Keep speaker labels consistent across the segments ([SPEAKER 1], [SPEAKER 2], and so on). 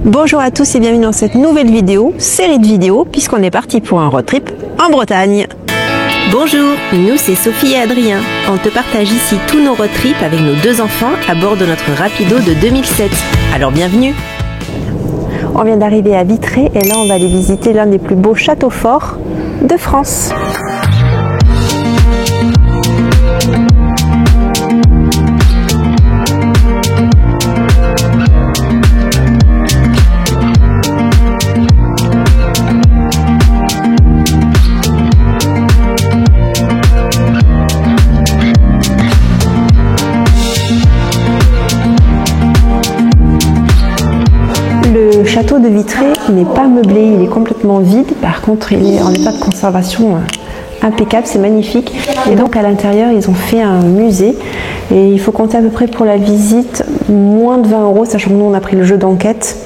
[SPEAKER 1] Bonjour à tous et bienvenue dans cette nouvelle vidéo, série de vidéos, puisqu'on est parti pour un road trip en Bretagne. Bonjour, nous c'est Sophie et Adrien. On te partage ici tous nos road trips avec nos deux enfants à bord de notre Rapido de 2007. Alors bienvenue. On vient d'arriver à Vitré et là on va aller visiter l'un des plus beaux châteaux forts de France. Le château de Vitré n'est pas meublé, il est complètement vide. Par contre, il est en état de conservation impeccable, c'est magnifique. Et donc à l'intérieur, ils ont fait un musée. Et il faut compter à peu près pour la visite moins de 20 €, sachant que nous on a pris le jeu d'enquête,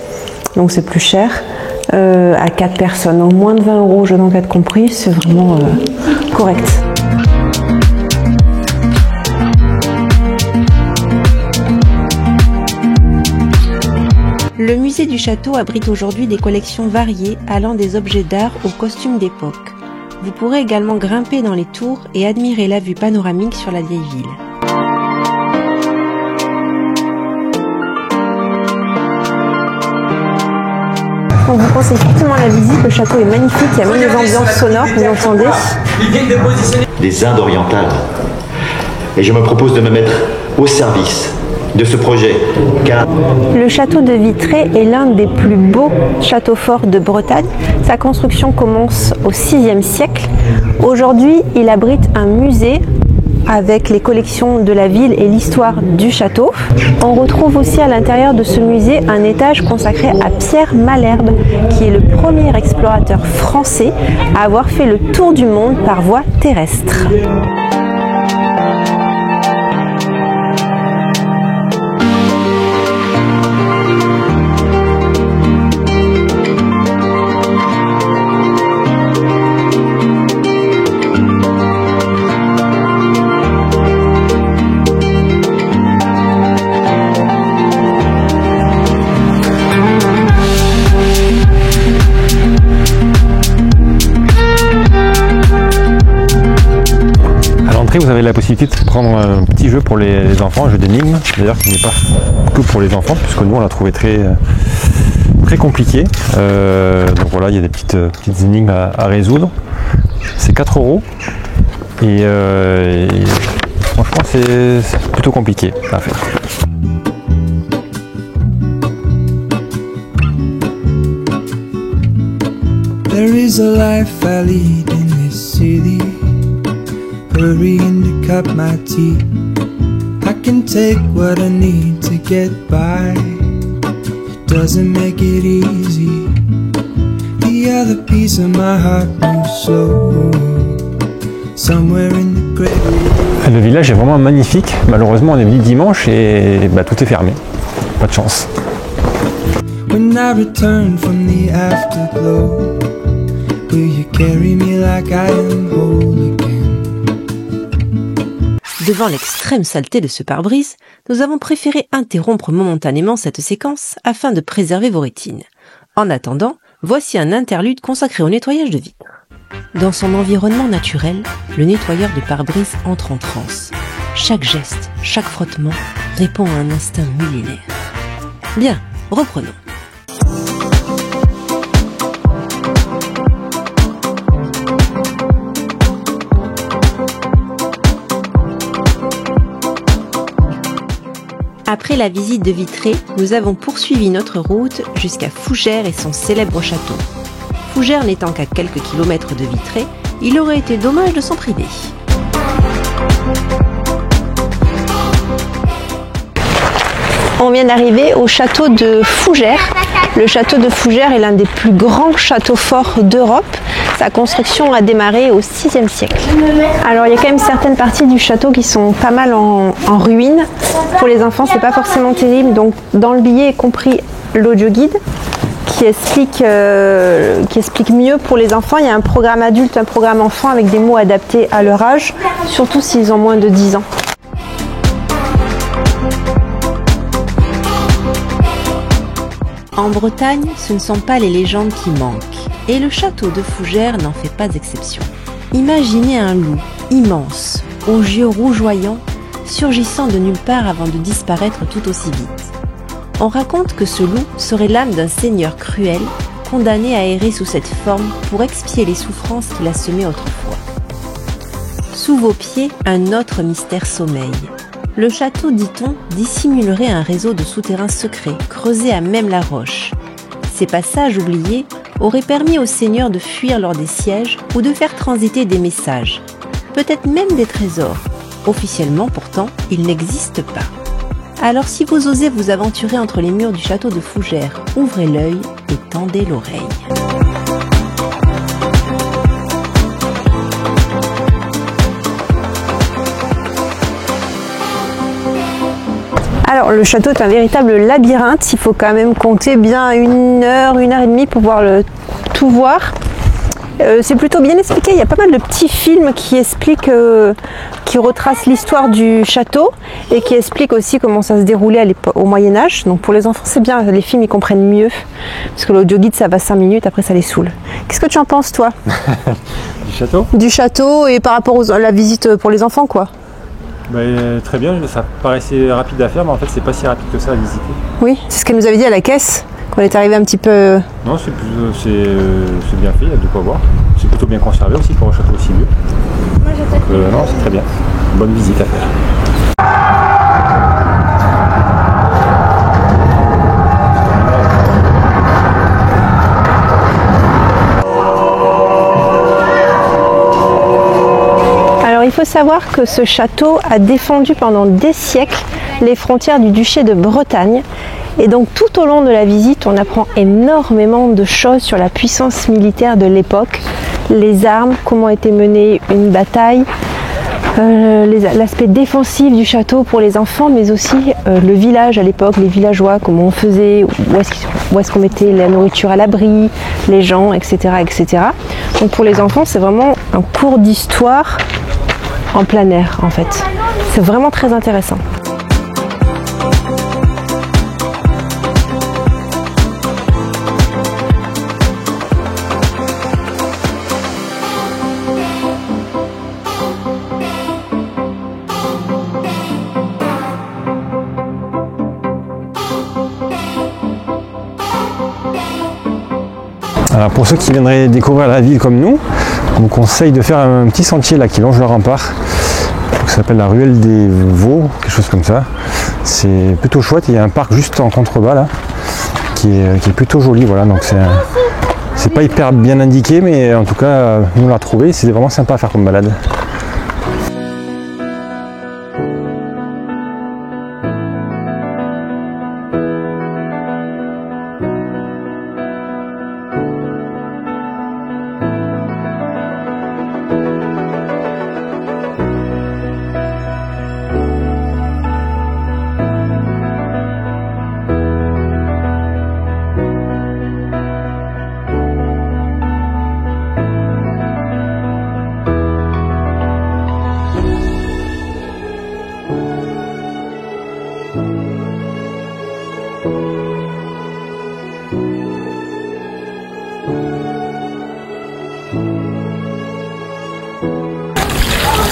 [SPEAKER 1] donc c'est plus cher, à 4 personnes. Donc moins de 20 €, jeu d'enquête compris, c'est vraiment correct. Le musée du château abrite aujourd'hui des collections variées allant des objets d'art aux costumes d'époque. Vous pourrez également grimper dans les tours et admirer la vue panoramique sur la vieille ville. On vous conseille fortement la visite, le château est magnifique, il y a même des ambiances sonores, vous entendez.
[SPEAKER 2] Des Indes orientales. Et je me propose de me mettre au service de ce projet, car
[SPEAKER 1] le château de Vitré est l'un des plus beaux châteaux forts de Bretagne. Sa construction commence au VIe siècle. Aujourd'hui, il abrite un musée avec les collections de la ville et l'histoire du château. On retrouve aussi à l'intérieur de ce musée un étage consacré à Pierre Malherbe, qui est le premier explorateur français à avoir fait le tour du monde par voie terrestre.
[SPEAKER 3] Vous avez la possibilité de prendre un petit jeu pour les enfants, un jeu d'énigmes, d'ailleurs qui n'est pas que pour les enfants, puisque nous on l'a trouvé très compliqué. Donc voilà, il y a des petites énigmes à résoudre. C'est 4 € et franchement c'est plutôt compliqué à faire.
[SPEAKER 4] There is a life I lead in this city. Hurrying to cup my tea. I can take what I need to get by. It doesn't make it easy. The other piece of my heart moves slow. Somewhere in the great.
[SPEAKER 3] Le village est vraiment magnifique. Malheureusement, on est venu dimanche et tout est fermé. Pas de chance.
[SPEAKER 4] When I return from the afterglow, will you carry me like I am whole again?
[SPEAKER 1] Devant l'extrême saleté de ce pare-brise, nous avons préféré interrompre momentanément cette séquence afin de préserver vos rétines. En attendant, voici un interlude consacré au nettoyage de vitres. Dans son environnement naturel, le nettoyeur de pare-brise entre en transe. Chaque geste, chaque frottement répond à un instinct millénaire. Bien, reprenons. Après la visite de Vitré, nous avons poursuivi notre route jusqu'à Fougères et son célèbre château. Fougères n'étant qu'à quelques kilomètres de Vitré, il aurait été dommage de s'en priver. On vient d'arriver au château de Fougères. Le château de Fougères est l'un des plus grands châteaux forts d'Europe. Sa construction a démarré au VIe siècle. Alors il y a quand même certaines parties du château qui sont pas mal en ruine. Pour les enfants, c'est pas forcément terrible. Donc dans le billet est compris l'audio guide qui explique mieux pour les enfants. Il y a un programme adulte, un programme enfant avec des mots adaptés à leur âge, surtout s'ils ont moins de 10 ans. En Bretagne, ce ne sont pas les légendes qui manquent, et le château de Fougères n'en fait pas exception. Imaginez un loup immense, aux yeux rougeoyants, surgissant de nulle part avant de disparaître tout aussi vite. On raconte que ce loup serait l'âme d'un seigneur cruel, condamné à errer sous cette forme pour expier les souffrances qu'il a semées autrefois. Sous vos pieds, un autre mystère sommeille. Le château, dit-on, dissimulerait un réseau de souterrains secrets, creusés à même la roche. Ces passages oubliés auraient permis aux seigneurs de fuir lors des sièges ou de faire transiter des messages, peut-être même des trésors. Officiellement, pourtant, ils n'existent pas. Alors si vous osez vous aventurer entre les murs du château de Fougères, ouvrez l'œil et tendez l'oreille. Alors le château est un véritable labyrinthe, il faut quand même compter bien 1 heure, 1 heure et demie pour pouvoir tout voir. C'est plutôt bien expliqué, il y a pas mal de petits films qui expliquent, qui retracent l'histoire du château et qui expliquent aussi comment ça se déroulait au Moyen-Âge. Donc pour les enfants c'est bien, les films ils comprennent mieux, parce que l'audio guide ça va 5 minutes, après ça les saoule. Qu'est-ce que tu en penses toi?
[SPEAKER 3] Du château?
[SPEAKER 1] Du château et par rapport à la visite pour les enfants quoi.
[SPEAKER 3] Bah, très bien, ça paraissait rapide à faire, mais en fait c'est pas si rapide que ça à visiter.
[SPEAKER 1] Oui, c'est ce qu'elle nous avait dit à la caisse. On est arrivé un petit peu...
[SPEAKER 3] Non, c'est bien fait, il y a de quoi voir. C'est plutôt bien conservé aussi pour un château aussi vieux. Donc, non, c'est très bien. Bonne visite à faire.
[SPEAKER 1] Alors il faut savoir que ce château a défendu pendant des siècles les frontières du duché de Bretagne. Et donc tout au long de la visite, on apprend énormément de choses sur la puissance militaire de l'époque, les armes, comment était menée une bataille, l'aspect défensif du château pour les enfants, mais aussi le village à l'époque, les villageois, comment on faisait, où est-ce qu'on mettait la nourriture à l'abri, les gens, etc., etc. Donc pour les enfants, c'est vraiment un cours d'histoire en plein air en fait. C'est vraiment très intéressant.
[SPEAKER 3] Alors pour ceux qui viendraient découvrir la ville comme nous, on vous conseille de faire un petit sentier là qui longe le rempart. Ça s'appelle la ruelle des Vaux, quelque chose comme ça. C'est plutôt chouette, il y a un parc juste en contrebas là, qui est plutôt joli. Voilà, donc c'est pas hyper bien indiqué, mais en tout cas nous on l'a trouvé, c'est vraiment sympa à faire comme balade.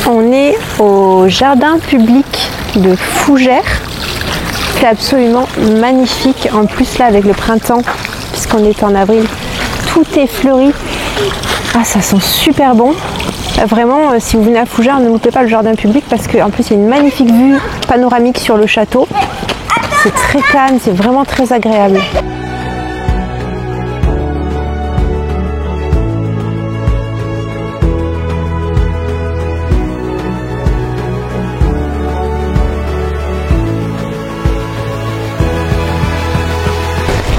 [SPEAKER 1] On est au jardin public de Fougères. C'est absolument magnifique. En plus là avec le printemps, puisqu'on est en avril, tout est fleuri. Ah, ça sent super bon. Vraiment, si vous venez à Fougères, ne loupez pas le jardin public parce qu'en plus il y a une magnifique vue panoramique sur le château. C'est très calme, c'est vraiment très agréable.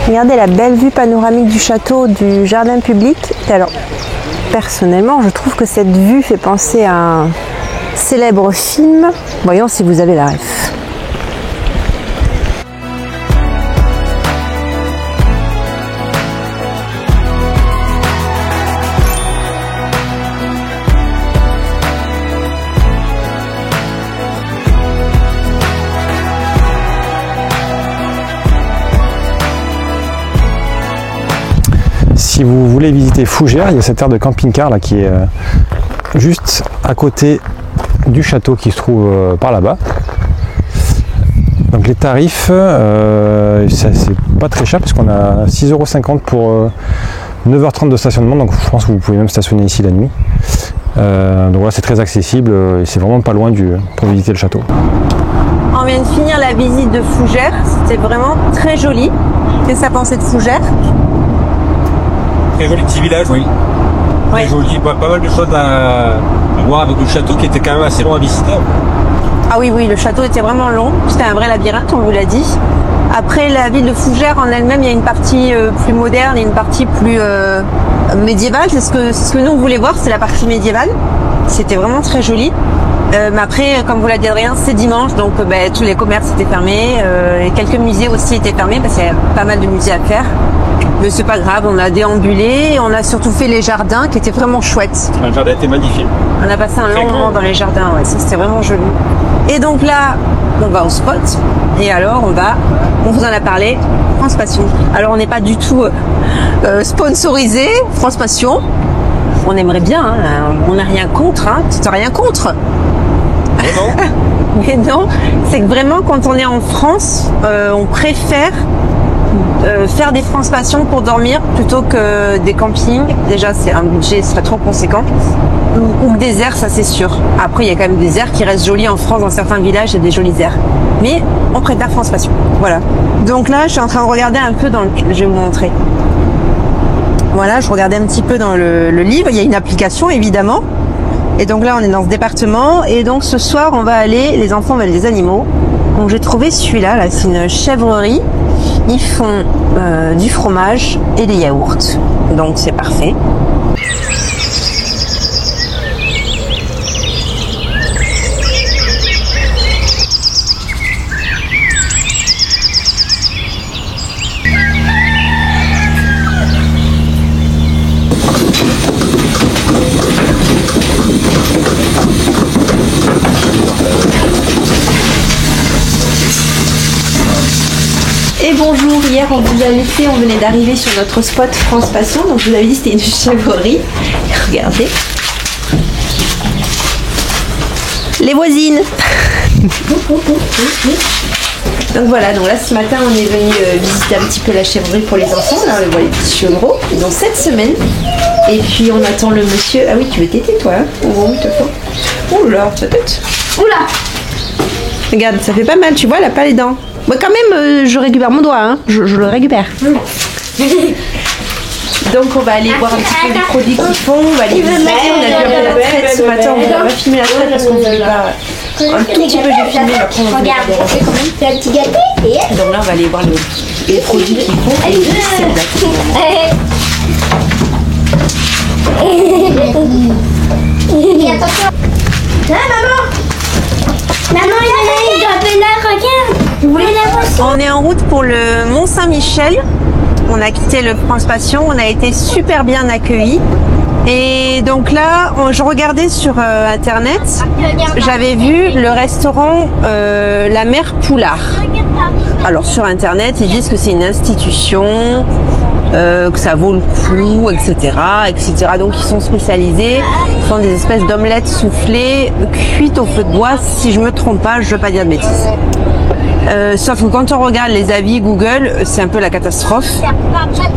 [SPEAKER 1] Regardez la belle vue panoramique du château, du jardin public. Et alors, personnellement, je trouve que cette vue fait penser à un célèbre film. Voyons si vous avez la ref.
[SPEAKER 3] si vous voulez visiter Fougères, il y a cette aire de camping-car là qui est juste à côté du château qui se trouve par là-bas. Donc les tarifs, c'est pas très cher parce qu'on a 6,50 € pour 9h30 de stationnement, donc je pense que vous pouvez même stationner ici la nuit. Donc voilà, c'est très accessible et c'est vraiment pas loin pour visiter le château.
[SPEAKER 1] On vient de finir la visite de Fougères, c'était vraiment très joli. Qu'est-ce que ça pensait de Fougères?
[SPEAKER 5] Très joli petit village, oui. Très joli, pas mal de choses à voir avec le château qui était quand même assez long à visiter.
[SPEAKER 1] Ah oui, le château était vraiment long, c'était un vrai labyrinthe, on vous l'a dit. Après, la ville de Fougères en elle-même, il y a une partie plus moderne et une partie plus médiévale. C'est ce que nous on voulait voir, c'est la partie médiévale. C'était vraiment très joli. Mais après, comme vous l'a dit Adrien, c'est dimanche, donc tous les commerces étaient fermés. Et quelques musées aussi étaient fermés, parce qu'il y a pas mal de musées à faire. Mais c'est pas grave, on a déambulé, on a surtout fait les jardins qui étaient vraiment chouettes.
[SPEAKER 5] Le jardin était magnifique.
[SPEAKER 1] On a passé un long moment dans les jardins, ouais, c'était vraiment joli. Et donc là, on va au spot, et alors on vous en a parlé, France Passion. Alors on n'est pas du tout sponsorisé, France Passion. On aimerait bien, hein, on n'a rien contre, hein, tu n'as rien contre.
[SPEAKER 5] Non.
[SPEAKER 1] Mais non, c'est que vraiment quand on est en France, on préfère faire des France Passion pour dormir plutôt que des campings. Déjà, c'est un budget serait trop conséquent. Ou des aires, ça c'est sûr. Après, il y a quand même des aires qui restent jolies en France. Dans certains villages, il y a des jolies aires. Mais on préfère France Passion. Voilà. Donc là, je suis en train de regarder un peu je vais vous montrer. Voilà, je regardais un petit peu dans le livre. Il y a une application, évidemment. Et donc là, on est dans ce département. Et donc ce soir, les enfants veulent des animaux. Donc j'ai trouvé celui-là, là, c'est une chèvrerie. Ils font du fromage et des yaourts. Donc c'est parfait. Et bonjour, hier on vous a laissé, on venait d'arriver sur notre spot France Passion, donc je vous avais dit c'était une chèvrerie. Regardez. Les voisines. Donc voilà, donc là ce matin on est venu visiter un petit peu la chèvrerie pour les enfants. Là on voit les petits chevreaux, ils ont 7 semaines. Et puis on attend le monsieur. Ah oui, tu veux téter toi, hein? Oh oui, t'as oula, ta tête. Oula. Regarde, ça fait pas mal, tu vois, elle a pas les dents. Moi quand même, je récupère mon doigt, hein. Je le récupère. Donc on va aller voir un petit peu les produits qu'ils font, on va aller visiter. On a vu un peu la traite ce matin, on va pas filmer la traite parce qu'on voulait pas... Un tout petit peu j'ai filmé, mais après on va regarder.
[SPEAKER 6] C'est un petit gâteau.
[SPEAKER 1] Donc là on va aller voir les produits qu'ils font et c'est
[SPEAKER 6] attention. Maman, il doit appeler la regarde. Vous voulez la voir?
[SPEAKER 1] On est en route pour le Mont Saint-Michel. On a quitté le France Passion, on a été super bien accueillis. Et donc là, je regardais sur internet, j'avais vu le restaurant La Mère Poulard. Alors sur internet, ils disent que c'est une institution, que ça vaut le coup, etc., etc. Donc ils sont spécialisés, ils font des espèces d'omelettes soufflées, cuites au feu de bois. Si je me trompe pas, je veux pas dire de bêtises. Sauf que quand on regarde les avis Google, c'est un peu la catastrophe.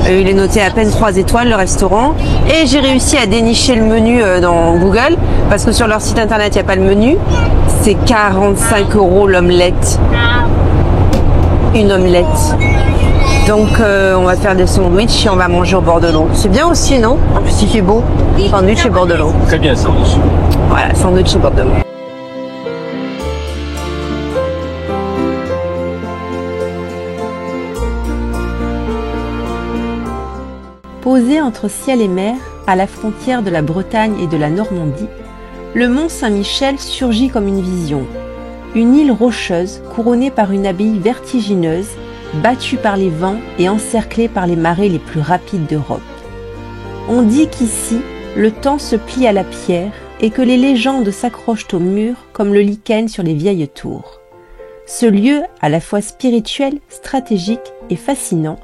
[SPEAKER 1] Il est noté à peine 3 étoiles le restaurant. Et j'ai réussi à dénicher le menu dans Google, parce que sur leur site internet, il n'y a pas le menu. C'est 45 € l'omelette. Une omelette. Donc on va faire des sandwichs et on va manger au bord de l'eau. C'est bien aussi, non? En plus il fait beau. Sandwich au bord de l'eau.
[SPEAKER 5] Très bien, sandwich.
[SPEAKER 1] Voilà, sandwich au bord de l'eau. Posé entre ciel et mer, à la frontière de la Bretagne et de la Normandie, le mont Saint-Michel surgit comme une vision. Une île rocheuse couronnée par une abbaye vertigineuse, battue par les vents et encerclée par les marées les plus rapides d'Europe. On dit qu'ici, le temps se plie à la pierre et que les légendes s'accrochent aux murs comme le lichen sur les vieilles tours. Ce lieu, à la fois spirituel, stratégique et fascinant,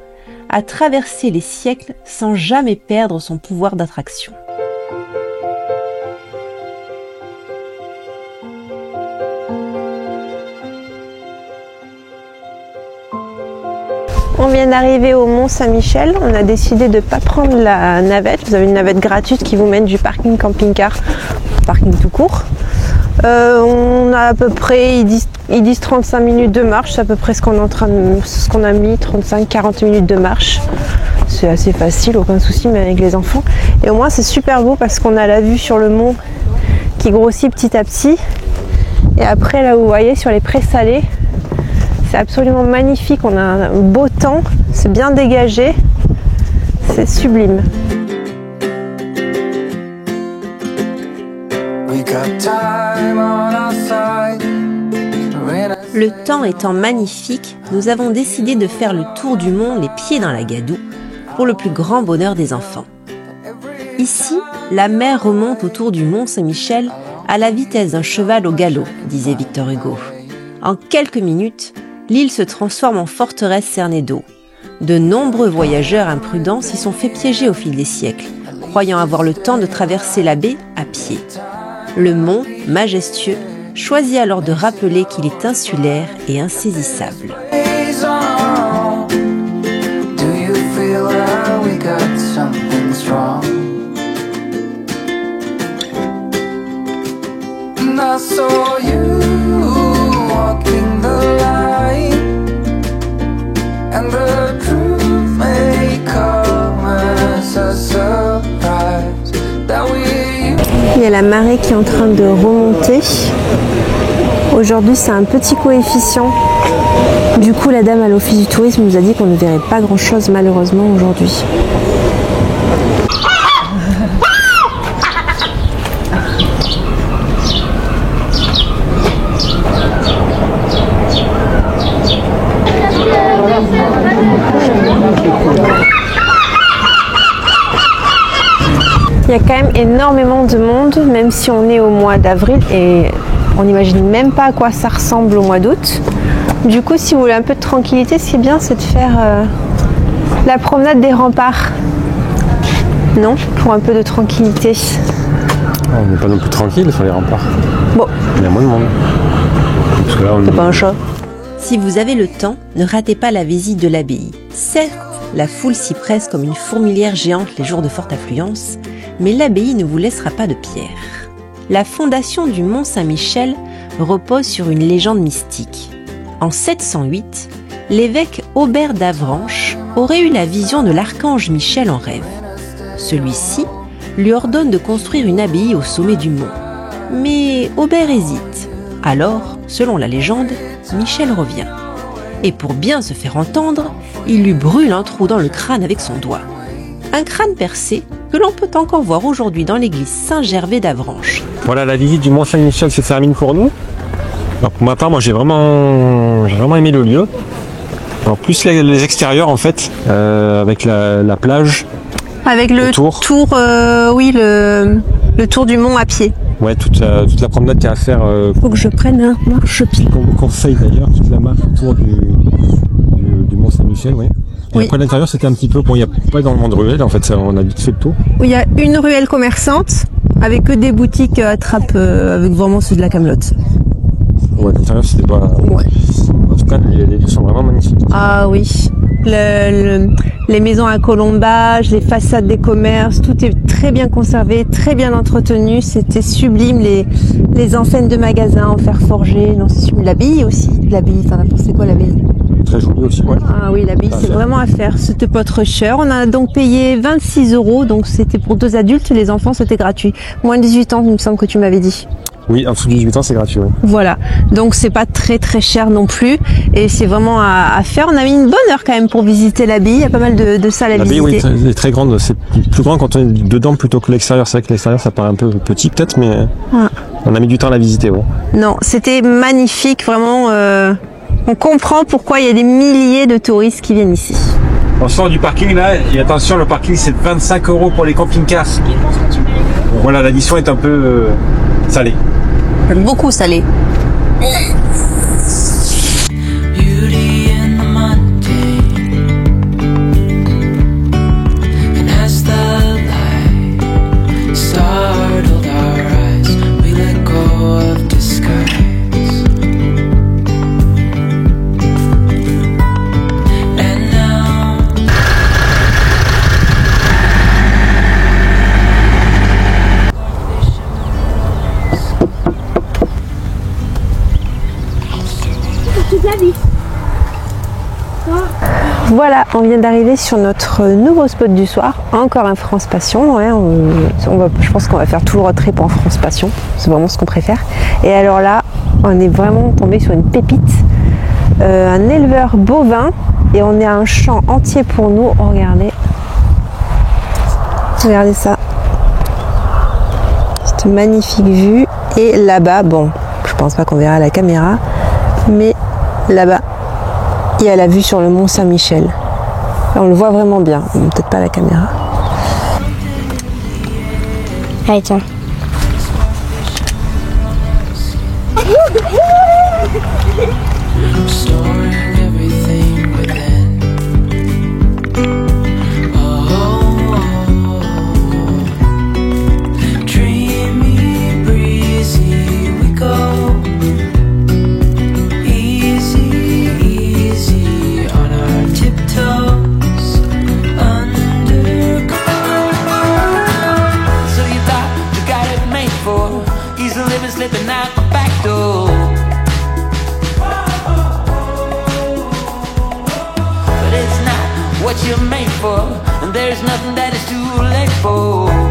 [SPEAKER 1] à traverser les siècles sans jamais perdre son pouvoir d'attraction. On vient d'arriver au Mont Saint-Michel. On a décidé de ne pas prendre la navette. Vous avez une navette gratuite qui vous mène du parking camping-car au parking tout court. On a à peu près, ils disent 35 minutes de marche. C'est à peu près ce qu'on a mis, 35-40 minutes de marche. C'est assez facile, aucun souci, mais avec les enfants. Et au moins c'est super beau parce qu'on a la vue sur le mont qui grossit petit à petit. Et après là vous voyez sur les prés salés, c'est absolument magnifique, on a un beau temps, c'est bien dégagé, c'est sublime. Le temps étant magnifique, nous avons décidé de faire le tour du mont les pieds dans la gadoue pour le plus grand bonheur des enfants. Ici, la mer remonte autour du Mont Saint-Michel à la vitesse d'un cheval au galop, disait Victor Hugo. En quelques minutes, l'île se transforme en forteresse cernée d'eau. De nombreux voyageurs imprudents s'y sont fait piéger au fil des siècles, croyant avoir le temps de traverser la baie à pied. Le mont, majestueux, choisit alors de rappeler qu'il est insulaire et insaisissable. Il y a la marée qui est en train de remonter. Aujourd'hui, c'est un petit coefficient. Du coup, la dame à l'office du tourisme nous a dit qu'on ne verrait pas grand-chose malheureusement aujourd'hui. Il y a quand même énormément de monde, même si on est au mois d'avril et on n'imagine même pas à quoi ça ressemble au mois d'août. Du coup, si vous voulez un peu de tranquillité, ce qui est bien, c'est de faire la promenade des remparts. Non, pour un peu de tranquillité.
[SPEAKER 3] On n'est pas non plus tranquille sur les remparts.
[SPEAKER 1] Bon.
[SPEAKER 3] Il y a moins de monde. Parce que là,
[SPEAKER 1] c'est pas un chat. Si vous avez le temps, ne ratez pas la visite de l'abbaye. Certes, la foule s'y presse comme une fourmilière géante les jours de forte affluence, mais l'abbaye ne vous laissera pas de pierre. La fondation du Mont Saint-Michel repose sur une légende mystique. En 708, l'évêque Aubert d'Avranches aurait eu la vision de l'archange Michel en rêve. Celui-ci lui ordonne de construire une abbaye au sommet du mont. Mais Aubert hésite. Alors, selon la légende, Michel revient. Et pour bien se faire entendre, il lui brûle un trou dans le crâne avec son doigt. Un crâne percé que l'on peut encore voir aujourd'hui dans l'église Saint-Gervais d'Avranches.
[SPEAKER 3] Voilà, la visite du Mont Saint-Michel se termine pour nous. Alors pour ma part, moi j'ai vraiment aimé le lieu. En plus les extérieurs en fait, avec la plage.
[SPEAKER 1] Avec le tour, le tour du mont à pied.
[SPEAKER 3] Ouais, toute la promenade qu'il y a à faire.
[SPEAKER 1] Faut que je prenne un marche-pied.
[SPEAKER 3] Qu'on vous conseille d'ailleurs, toute la marche autour du Mont Saint-Michel, ouais. Et oui. Après l'intérieur c'était un petit peu, bon il n'y a pas énormément de ruelles en fait, ça, on a vite fait le tour.
[SPEAKER 1] Il y a une ruelle commerçante avec que des boutiques attrape avec vraiment ceux de la camelote.
[SPEAKER 3] Ouais, l'intérieur c'était pas... Ouais. En tout cas les lieux sont vraiment magnifiques. Ah
[SPEAKER 1] oui, les maisons à colombage, les façades des commerces, tout est très bien conservé, très bien entretenu, c'était sublime, les enseignes de magasins en fer forgé, non c'est sublime. L'abbaye aussi, l'abbaye, t'en as pensé quoi l'abbaye?
[SPEAKER 3] Très joli aussi, ouais.
[SPEAKER 1] Ah oui, l'abbaye c'est vraiment à faire, c'était pas trop cher, on a donc payé 26 €, donc c'était pour 2 adultes, les enfants c'était gratuit, moins de 18 ans il me semble que tu m'avais dit.
[SPEAKER 3] Oui, en dessous de 18 ans, c'est gratuit. Ouais.
[SPEAKER 1] Voilà, donc c'est pas très très cher non plus, et c'est vraiment à faire. On a mis une bonne heure quand même pour visiter l'abbaye, il y a pas mal de salles à visiter.
[SPEAKER 3] L'abbaye, oui, est très grande, c'est plus grand quand on est dedans plutôt que l'extérieur. C'est vrai que l'extérieur, ça paraît un peu petit peut-être, mais on a mis du temps à la visiter. Ouais.
[SPEAKER 1] Non, c'était magnifique, vraiment, on comprend pourquoi il y a des milliers de touristes qui viennent ici.
[SPEAKER 5] On sort du parking là, et attention, le parking c'est 25 € pour les camping-cars. Voilà, l'addition est un peu salée.
[SPEAKER 1] Beaucoup salé.
[SPEAKER 4] Beauty in the Monday,
[SPEAKER 1] Voilà, on vient d'arriver sur notre nouveau spot du soir, encore un France Passion. Ouais, je pense qu'on va faire tout le road trip en France Passion, c'est vraiment ce qu'on préfère. Et alors là, on est vraiment tombé sur une pépite, un éleveur bovin, et on est à un champ entier pour nous. Oh, regardez ça, cette magnifique vue. Et là-bas, bon, je pense pas qu'on verra à la caméra, mais là-bas, il y a la vue sur le Mont Saint-Michel. On le voit vraiment bien, peut-être pas à la caméra.
[SPEAKER 6] Allez, tiens.
[SPEAKER 7] What you're made for, and there's nothing that is too late for.